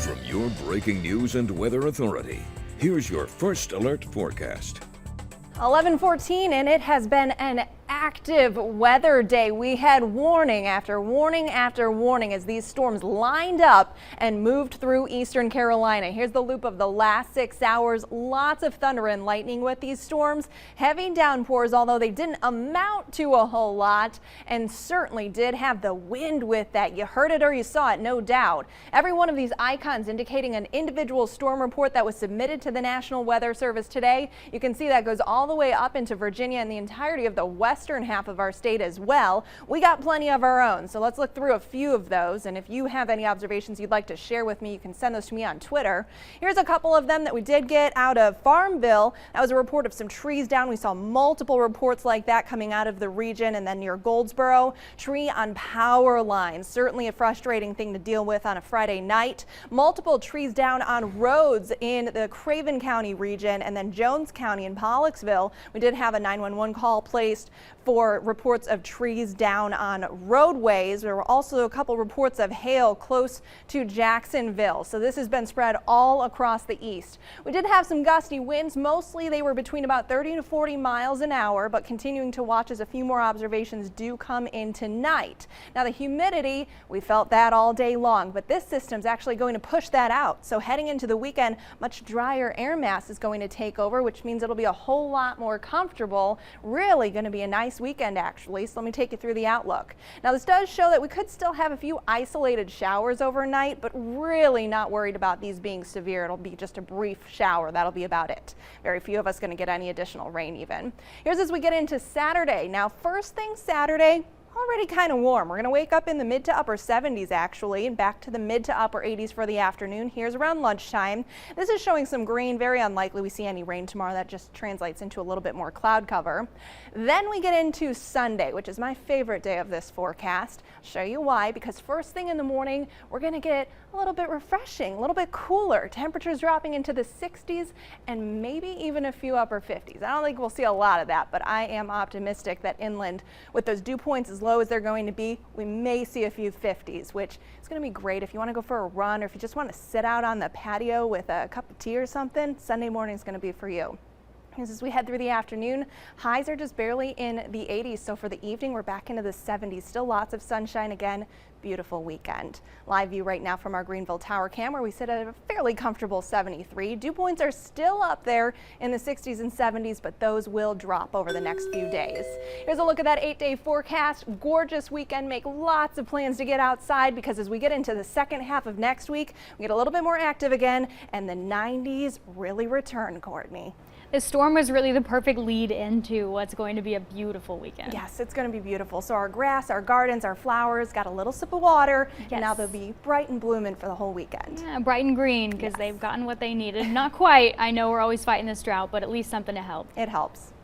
From your breaking news and weather authority, here's your first alert forecast. 11:14, and it has been an active weather day. We had warning after warning after warning as these storms lined up and moved through eastern Carolina. Here's the loop of the last 6 hours. Lots of thunder and lightning with these storms. Heavy downpours, although they didn't amount to a whole lot, and certainly did have the wind with that. You heard it or you saw it, no doubt. Every one of these icons indicating an individual storm report that was submitted to the National Weather Service today. You can see that goes all the way up into Virginia and the entirety of the western half of our state as well. We got plenty of our own, so let's look through a few of those. And if you have any observations you'd like to share with me, you can send those to me on Twitter. Here's a couple of them that we did get out of Farmville. That was a report of some trees down. We saw multiple reports like that coming out of the region. And then near Goldsboro, tree on power lines. Certainly a frustrating thing to deal with on a Friday night. Multiple trees down on roads in the Craven County region, and then Jones County and Pollocksville. We did have a 911 call placed for reports of trees down on roadways. There were also a couple reports of hail close to Jacksonville. So this has been spread all across the east. We did have some gusty winds. Mostly they were between about 30 to 40 miles an hour, but continuing to watch as a few more observations do come in tonight. Now the humidity, we felt that all day long, but this system's actually going to push that out. So heading into the weekend, much drier air mass is going to take over, which means it'll be a whole lot more comfortable. Really going to be a nice weekend actually. So let me take you through the outlook. Now this does show that we could still have a few isolated showers overnight, but really not worried about these being severe. It'll be just a brief shower. That'll be about it. Very few of us going to get any additional rain even. Here's as we get into Saturday. Now first thing Saturday, already kind of warm. We're going to wake up in the mid to upper 70s actually, and back to the mid to upper 80s for the afternoon. Here's around lunchtime. This is showing some green. Very unlikely we see any rain tomorrow. That just translates into a little bit more cloud cover. Then we get into Sunday, which is my favorite day of this forecast. I'll show you why, because first thing in the morning, we're going to get a little bit refreshing, a little bit cooler. Temperatures dropping into the 60s and maybe even a few upper 50s. I don't think we'll see a lot of that, but I am optimistic that inland, with those dew points as low as they're going to be, we may see a few 50s, which is going to be great if you want to go for a run or if you just want to sit out on the patio with a cup of tea or something. Sunday morning is going to be for you. As we head through the afternoon, highs are just barely in the 80s. So for the evening, we're back into the 70s. Still lots of sunshine again. Beautiful weekend. Live view right now from our Greenville Tower cam, where we sit at a fairly comfortable 73. Dew points are still up there in the 60s and 70s, but those will drop over the next few days. Here's a look at that 8-day forecast. Gorgeous weekend. Make lots of plans to get outside, because as we get into the second half of next week, we get a little bit more active again, and the 90s really return, Courtney. The storm was really the perfect lead into what's going to be a beautiful weekend. Yes, it's going to be beautiful. So our grass, our gardens, our flowers got a little sip of water. Yes. And now they'll be bright and blooming for the whole weekend. Yeah, bright and green, because they've gotten what they needed. Not quite. I know we're always fighting this drought, but at least something to help. It helps.